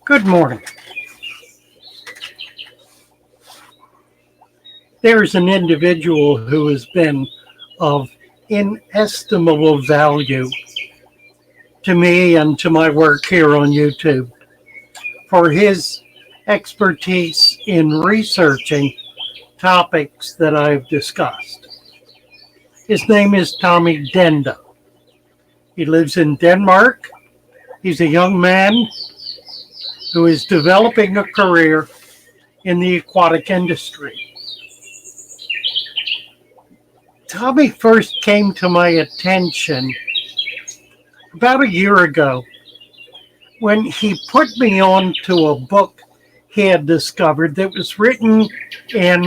Good morning. There's an individual who has been of inestimable value to me and to my work here on YouTube for his expertise in researching topics that I've discussed. His name is Tommy Denda. He lives in Denmark. He's a young man who is developing a career in the aquatic industry. Tommy first came to my attention about a year ago when he put me on to a book he had discovered that was written in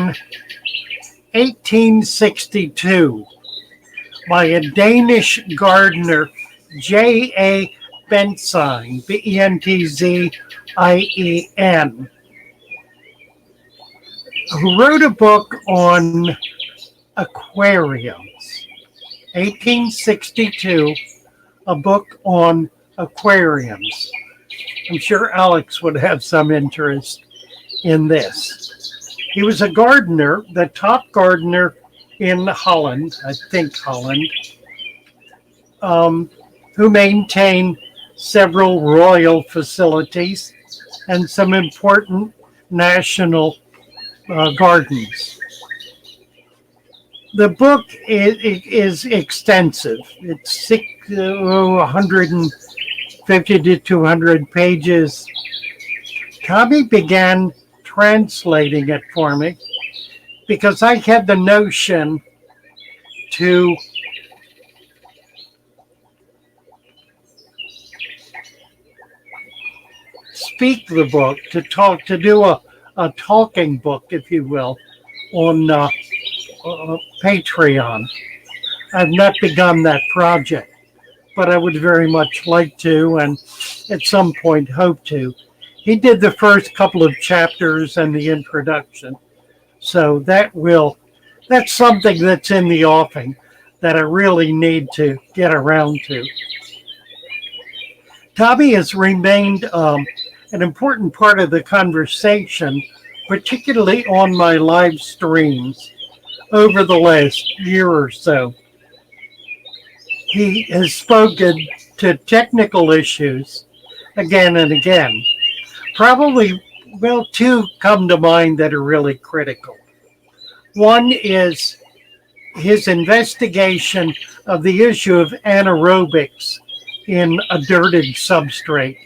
1862 by a Danish gardener, J.A. Bentzien, B-E-N-T-Z-I-E-N, who wrote a book on aquariums. 1862, a book on aquariums. I'm sure Alex would have some interest in this. He was a gardener, the top gardener in Holland, I think Holland, who maintained several royal facilities and some important national gardens. The book is extensive. It's 150 to 200 pages. Tommy began translating it for me because I had the notion to speak the book, to do a talking book, if you will, on Patreon. I've not begun that project, but I would very much like to, and at some point hope to. He did the first couple of chapters and the introduction, so that's something that's in the offing that I really need to get around to. Tommy has remained an important part of the conversation, particularly on my live streams over the last year or so. He has spoken to technical issues again and again. Probably, two come to mind that are really critical. One is his investigation of the issue of anaerobics in a dirted substrate.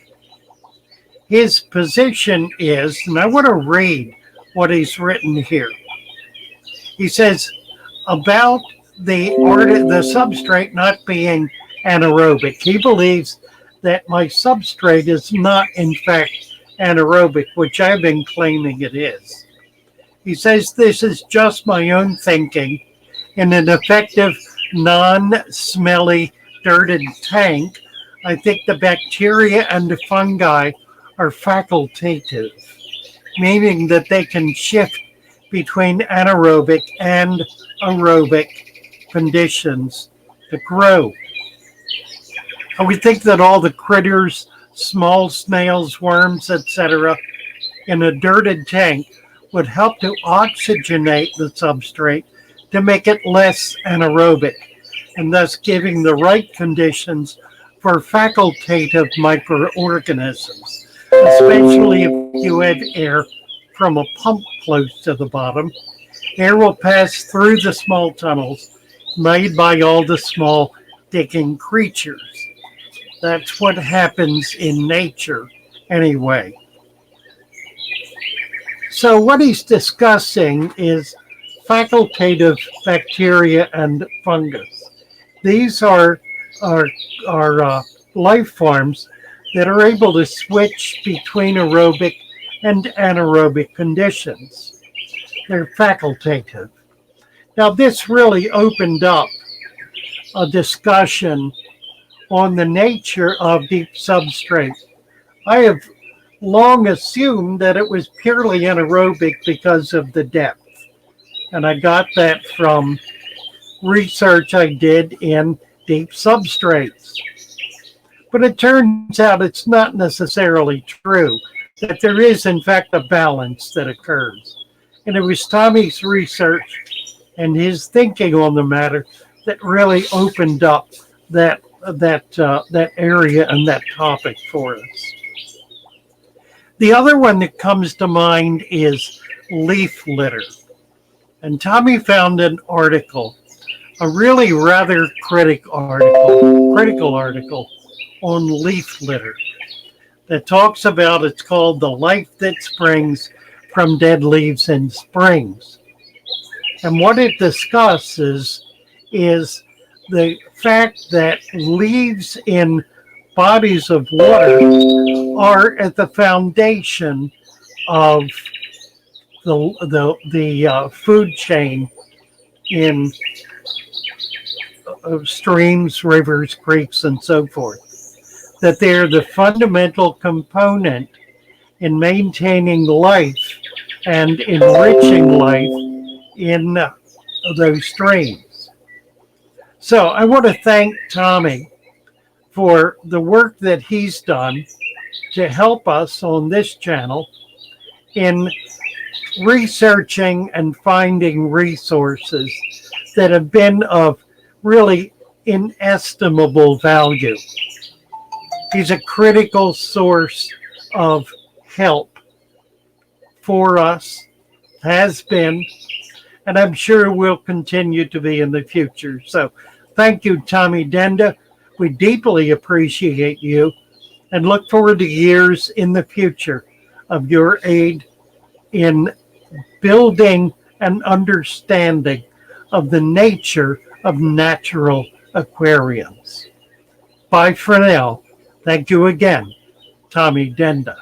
His position is, and I want to read what he's written here. He says about the substrate not being anaerobic. He believes that my substrate is not, in fact, anaerobic, which I've been claiming it is. He says this is just my own thinking. In an effective, non-smelly, dirted tank, I think the bacteria and the fungi are facultative, meaning that they can shift between anaerobic and aerobic conditions to grow. I would think that all the critters, small snails, worms, etc., in a dirted tank would help to oxygenate the substrate to make it less anaerobic, and thus giving the right conditions for facultative microorganisms, especially if you have air from a pump close to the bottom. Air will pass through the small tunnels made by all the small digging creatures. That's what happens in nature anyway. So what he's discussing is facultative bacteria and fungus. These are life forms that are able to switch between aerobic and anaerobic conditions. They're facultative. Now, this really opened up a discussion on the nature of deep substrate. I have long assumed that it was purely anaerobic because of the depth. And I got that from research I did in deep substrates. But it turns out it's not necessarily true. that there is, in fact, a balance that occurs. And it was Tommy's research and his thinking on the matter that really opened up that area and that topic for us. The other one that comes to mind is leaf litter. And Tommy found an article, a really rather critical article on leaf litter that talks about, it's called The Life That Springs from Dead Leaves in Springs. And what it discusses is the fact that leaves in bodies of water are at the foundation of the food chain in streams, rivers, creeks, and so forth. That they're the fundamental component in maintaining life and enriching life in those streams. So I want to thank Tommy for the work that he's done to help us on this channel in researching and finding resources that have been of really inestimable value. He's a critical source of help for us, has been, and I'm sure will continue to be in the future. So thank you, Tommy Denda. We deeply appreciate you and look forward to years in the future of your aid in building an understanding of the nature of natural aquariums. Bye for now. Thank you again, Tommy Denda.